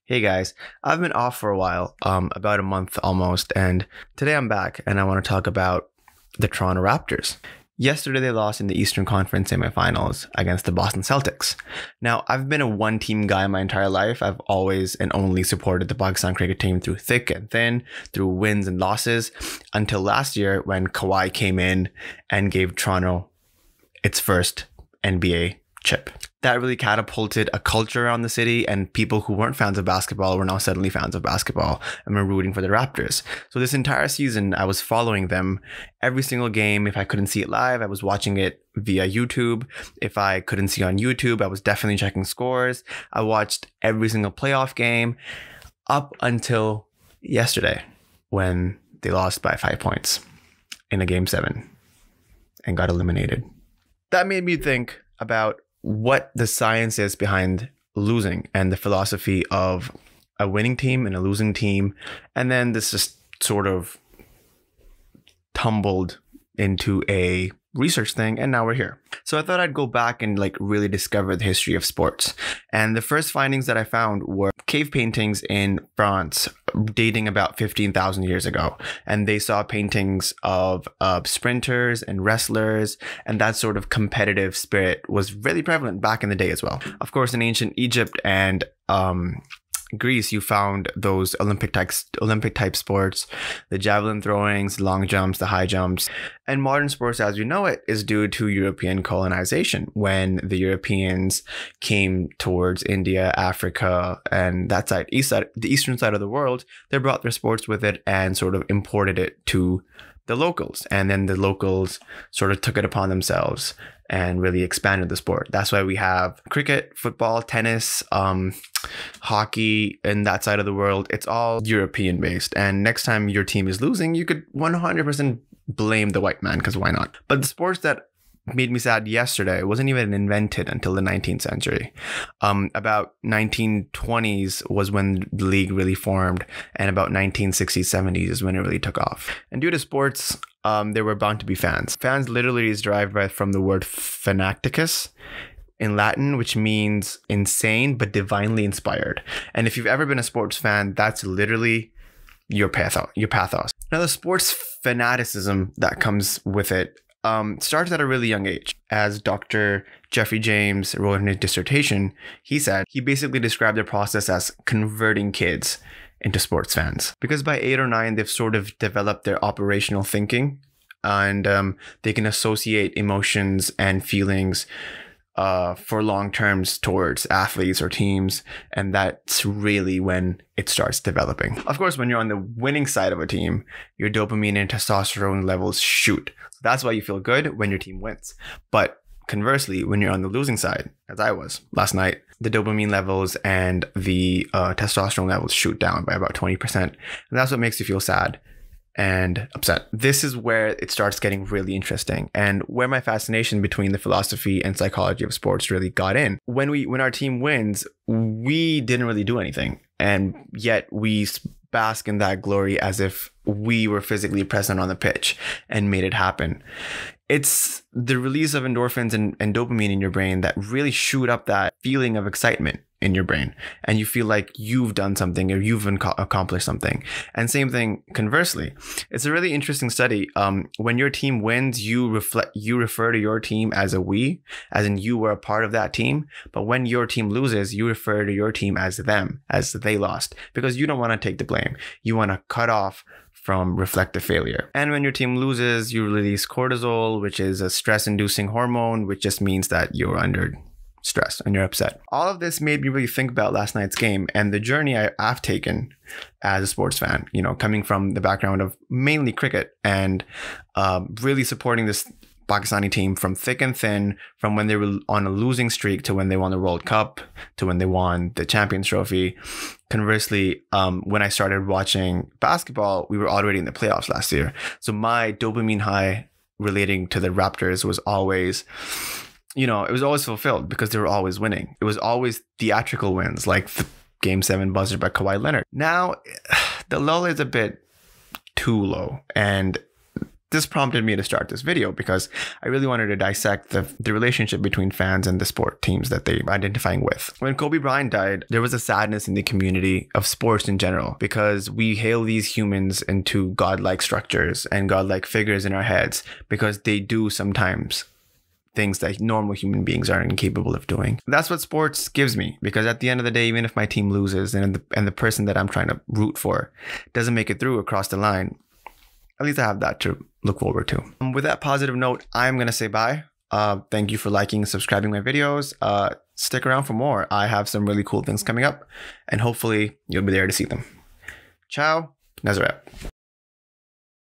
Hey guys, I've been off for a while, about a month almost, and today I'm back and I want to talk about the Toronto Raptors. Yesterday they lost in the Eastern Conference semifinals against the Boston Celtics. Now, I've been a one-team guy my entire life. I've always and only supported the Pakistan cricket team through thick and thin, through wins and losses, until last year when Kawhi came in and gave Toronto its first NBA chip. That really catapulted a culture around the city, and people who weren't fans of basketball were now suddenly fans of basketball and were rooting for the Raptors. So this entire season, I was following them every single game. If I couldn't see it live, I was watching it via YouTube. If I couldn't see on YouTube, I was definitely checking scores. I watched every single playoff game up until yesterday when they lost by 5 points in a game 7 and got eliminated. That made me think about what the science is behind losing and the philosophy of a winning team and a losing team. And then this just sort of tumbled into a research thing, and now we're here. So I thought I'd go back and really discover the history of sports. And the first findings that I found were cave paintings in France dating about 15,000 years ago. And they saw paintings of sprinters and wrestlers, and that sort of competitive spirit was really prevalent back in the day as well. Of course, in ancient Egypt and Greece, you found those Olympic type sports, the javelin throwings, long jumps, the high jumps. And modern sports as we know it is due to European colonization. When the Europeans came towards India, Africa, and that side, the eastern side of the world, they brought their sports with it and sort of imported it to the locals. And then the locals sort of took it upon themselves and really expanded the sport. That's why we have cricket, football, tennis, hockey, and that side of the world. It's all European based. And next time your team is losing, you could 100% blame the white man, because why not? But the sports that made me sad yesterday wasn't even invented until the 19th century. About 1920s was when the league really formed, and about 1960s, 70s is when it really took off. And due to sports, there were bound to be fans. Fans literally is derived from the word fanaticus in Latin, which means insane but divinely inspired. And if you've ever been a sports fan, that's literally your pathos. Now, the sports fanaticism that comes with it starts at a really young age. As Dr. Jeffrey James wrote in his dissertation, he said he basically described the process as converting kids into sports fans. Because by 8 or 9, they've sort of developed their operational thinking, and they can associate emotions and feelings for long terms towards athletes or teams, and that's really when it starts developing. Of course, when you're on the winning side of a team, your dopamine and testosterone levels shoot. So that's why you feel good when your team wins. But conversely, when you're on the losing side, as I was last night, the dopamine levels and the testosterone levels shoot down by about 20%. And that's what makes you feel sad and upset. This is where it starts getting really interesting, and where my fascination between the philosophy and psychology of sports really got in. When our team wins, we didn't really do anything, and yet we bask in that glory as if we were physically present on the pitch and made it happen. It's the release of endorphins and dopamine in your brain that really shoot up that feeling of excitement in your brain, and you feel like you've done something or you've accomplished something. And same thing conversely. It's a really interesting study. When your team wins, you refer to your team as a we, as in you were a part of that team. But when your team loses, you refer to your team as them, as they lost, because you don't want to take the blame. You want to cut off from reflective failure. And when your team loses, you release cortisol, which is a stress-inducing hormone, which just means that you're under stress and you're upset. All of this made me really think about last night's game and the journey I've taken as a sports fan, coming from the background of mainly cricket and really supporting this Pakistani team from thick and thin, from when they were on a losing streak to when they won the World Cup to when they won the Champions Trophy. Conversely, when I started watching basketball, we were already in the playoffs last year. So my dopamine high relating to the Raptors was always, it was always fulfilled because they were always winning. It was always theatrical wins, like the Game 7 buzzer by Kawhi Leonard. Now, the lull is a bit too low, and this prompted me to start this video because I really wanted to dissect the relationship between fans and the sport teams that they're identifying with. When Kobe Bryant died, there was a sadness in the community of sports in general because we hail these humans into godlike structures and godlike figures in our heads because they do sometimes things that normal human beings are incapable of doing. That's what sports gives me, because at the end of the day, even if my team loses and the person that I'm trying to root for doesn't make it through across the line, at least I have that to look forward to. With that positive note, I'm going to say bye. Thank you for liking and subscribing my videos. Stick around for more. I have some really cool things coming up, and hopefully you'll be there to see them. Ciao, Nazareth.